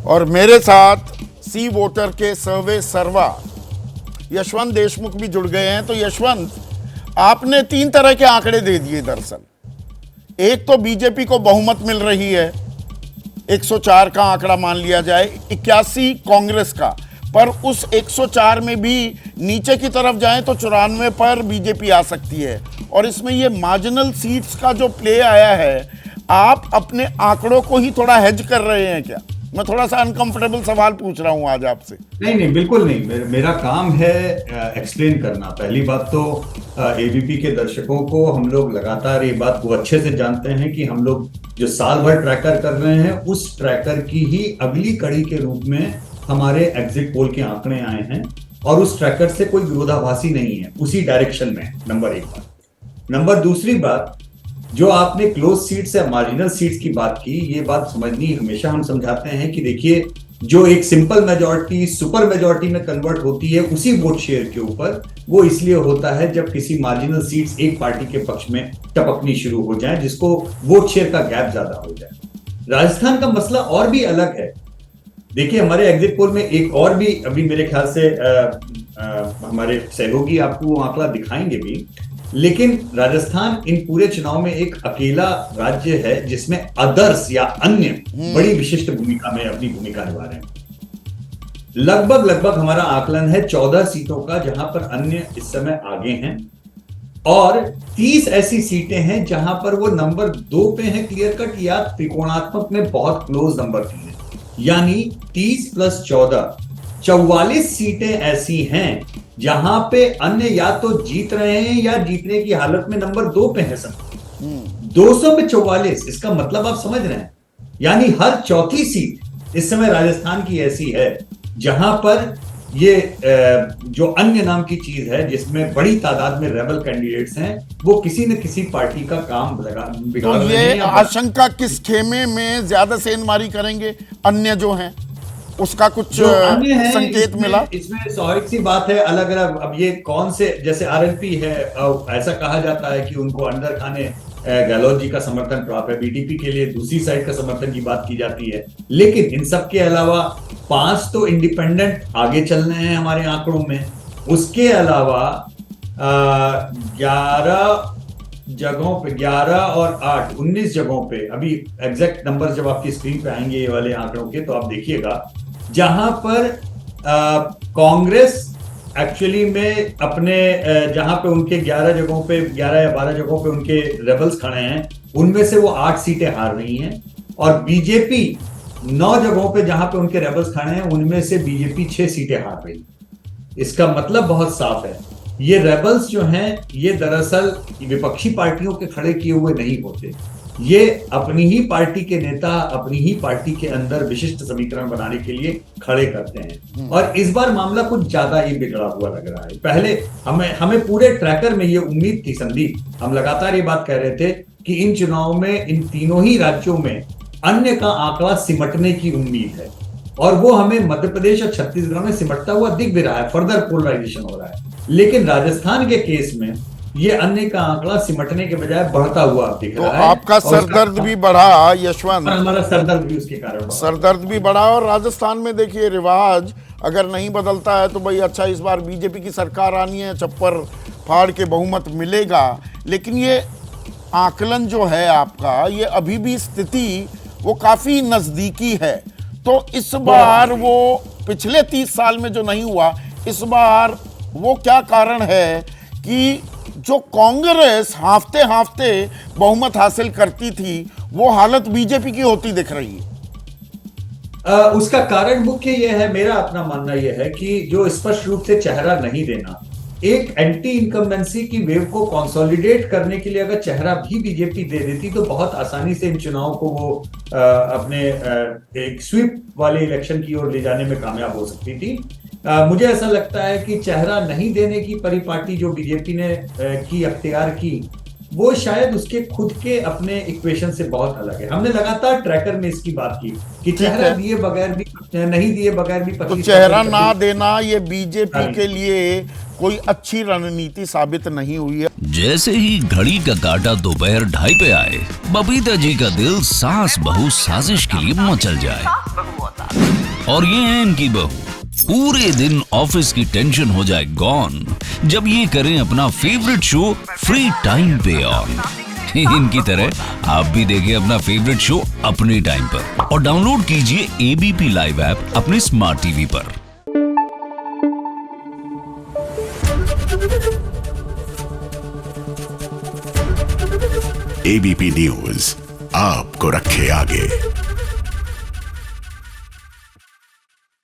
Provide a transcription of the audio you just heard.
और मेरे साथ सी वोटर के सर्वे सर्वा यशवंत देशमुख भी जुड़ गए हैं। तो यशवंत, आपने 3 तरह के आंकड़े दे दिए। दरअसल एक तो बीजेपी को बहुमत मिल रही है, 104 का आंकड़ा मान लिया जाए, 81 कांग्रेस का, पर उस 104 में भी नीचे की तरफ जाएं तो 94 पर बीजेपी आ सकती है। और इसमें ये मार्जिनल सीट्स का जो प्ले आया है, आप अपने आंकड़ों को ही थोड़ा हेज कर रहे हैं क्या? मैं थोड़ा सा अनकंफर्टेबल सवाल पूछ रहा हूं आज आपसे। नहीं, बिल्कुल नहीं। मेरा काम है एक्सप्लेन करना। पहली बात तो एबीपी के दर्शकों को हम लोग लगातार ये बात को अच्छे से जानते हैं कि हम लोग जो साल भर ट्रैकर कर रहे हैं, उस ट्रैकर की ही अगली कड़ी के रूप में हमारे एग्जिट पोल के आंकड़े आए हैं और उस ट्रैकर से कोई विरोधाभासी नहीं है, उसी डायरेक्शन में। नंबर 1 बात। नंबर दूसरी बात, जो आपने क्लोज सीट्स या मार्जिनल सीट्स की बात की, ये बात समझनी हमेशा हम समझाते हैं कि देखिए, जो एक सिंपल मेजॉरिटी सुपर मेजॉरिटी में कन्वर्ट होती है उसी वोट शेयर के ऊपर, वो इसलिए होता है जब किसी मार्जिनल सीट्स एक पार्टी के पक्ष में टपकनी शुरू हो जाए, जिसको वोट शेयर का गैप ज्यादा हो जाए। राजस्थान का मसला और भी अलग है। देखिए, हमारे एग्जिट पोल में एक और भी अभी मेरे ख्याल से हमारे सहयोगी आपको वो आंकड़ा दिखाएंगे भी, लेकिन राजस्थान इन पूरे चुनाव में एक अकेला राज्य है जिसमें अदर्स या अन्य बड़ी विशिष्ट भूमिका में अपनी भूमिका निभा रहे हैं। लगभग हमारा आकलन है 14 सीटों का, जहां पर अन्य इस समय आगे हैं, और 30 ऐसी सीटें हैं जहां पर वो नंबर 2 पे हैं क्लियर कट, या त्रिकोणात्मक में बहुत क्लोज नंबर 3 है। यानी 30 + 14, 44 सीटें ऐसी हैं जहां पे अन्य या तो जीत रहे हैं या जीतने की हालत में नंबर 2 पे है सब। 200 में 44, इसका मतलब आप समझ रहे हैं, यानी हर चौथी सीट इस समय राजस्थान की ऐसी है जहां पर ये जो अन्य नाम की चीज है, जिसमें बड़ी तादाद में रेबल कैंडिडेट्स हैं, वो किसी न किसी पार्टी का काम बिगाड़ रहे हैं। ये आशंका किस खेमे में ज्यादा सेंधमारी करेंगे? अन्य जो हैं उसका कुछ संकेत मिला? इसमें स्वाभाविक सी बात है, अलग अलग। अब ये कौन से, जैसे आरएलपी है, ऐसा कहा जाता है कि उनको अंदर खाने गहलोत जी का समर्थन प्राप्त है, बीटीपी के लिए दूसरी साइड का समर्थन की बात की जाती है। लेकिन इन सब के अलावा 5 तो इंडिपेंडेंट आगे चल रहे हैं हमारे आंकड़ों में। उसके अलावा 11 जगहों पे, 11 और 8, 19 जगहों पे, अभी एग्जैक्ट नंबर जब आपकी स्क्रीन पे आएंगे ये वाले आंकड़ों के, तो आप देखिएगा, जहां पर कांग्रेस एक्चुअली में अपने जहां पे उनके 11 जगहों पे, 11 या 12 जगहों पे उनके रेबल्स खड़े हैं, उनमें से वो 8 सीटें हार रही हैं। और बीजेपी 9 जगहों पे जहां पे उनके रेबल्स खड़े हैं, उनमें से बीजेपी 6 सीटें हार रही। इसका मतलब बहुत साफ है, ये रेबल्स जो हैं, ये दरअसल विपक्षी पार्टियों के खड़े किए हुए नहीं होते। ये अपनी ही पार्टी के नेता अपनी ही पार्टी के अंदर विशिष्ट समीकरण बनाने के लिए खड़े करते हैं। और इस बार मामला कुछ ज्यादा ही बिगड़ा हुआ लग रहा है। पहले हमें पूरे ट्रैकर में ये उम्मीद थी, संदीप, हम लगातार ये बात कह रहे थे कि इन चुनाव में इन तीनों ही राज्यों में अन्य का आंकड़ा सिमटने की उम्मीद है, और वो हमें मध्य प्रदेश और छत्तीसगढ़ में सिमटता हुआ दिख भी रहा है, फर्दर पोलराइजेशन हो रहा है। लेकिन राजस्थान के केस में ये अन्य का आंकड़ा सिमटने के बजाय बढ़ता हुआ दिख रहा है। आपका सरदर्द भी बढ़ा यशवंत, हमारा सरदर्द भी उसके कारण बढ़ा। सरदर्द भी बढ़ा। और राजस्थान में देखिए, रिवाज अगर नहीं बदलता है तो भाई अच्छा, इस बार बीजेपी की सरकार आनी है, चप्पर फाड़ के बहुमत मिलेगा। लेकिन ये आकलन जो है आपका, ये अभी भी स्थिति वो काफी नजदीकी है। तो इस बार वो पिछले 30 साल में जो नहीं हुआ, इस बार वो क्या कारण है कि जो कांग्रेस हाफते हाफते बहुमत हासिल करती थी, वो हालत बीजेपी की होती दिख रही है? उसका कारण मुख्य यह है, मेरा अपना मानना यह है कि जो स्पष्ट रूप से चेहरा नहीं देना, एक एंटी इनकम्बेंसी की वेव को कंसोलिडेट करने के लिए अगर चेहरा भी बीजेपी दे देती तो बहुत आसानी से इन चुनाव को वो अपने एक स्वीप वाले इलेक्शन की ओर ले जाने में कामयाब हो सकती थी। मुझे ऐसा लगता है कि चेहरा नहीं देने की परिपाटी जो बीजेपी ने की अख्तियार की, वो शायद उसके खुद के अपने इक्वेशन से बहुत अलग है। हमने लगातार ट्रैकर में इसकी बात की कि चेहरा दिए बगैर भी, नहीं दिए बगैर भी, तो चेहरा ना देना ये बीजेपी के लिए कोई अच्छी रणनीति साबित नहीं हुई है। जैसे ही घड़ी का काटा दोपहर 2:30 पे आए, बबीता जी का दिल सास बहू साजिश के लिए मचल जाए। और ये है इनकी बहू, पूरे दिन ऑफिस की टेंशन हो जाए गॉन जब ये करें अपना फेवरेट शो फ्री टाइम पे ऑन। इनकी तरह आप भी देखें अपना फेवरेट शो अपने टाइम पर और डाउनलोड कीजिए एबीपी लाइव ऐप अपने स्मार्ट टीवी पर। एबीपी न्यूज आपको रखे आगे।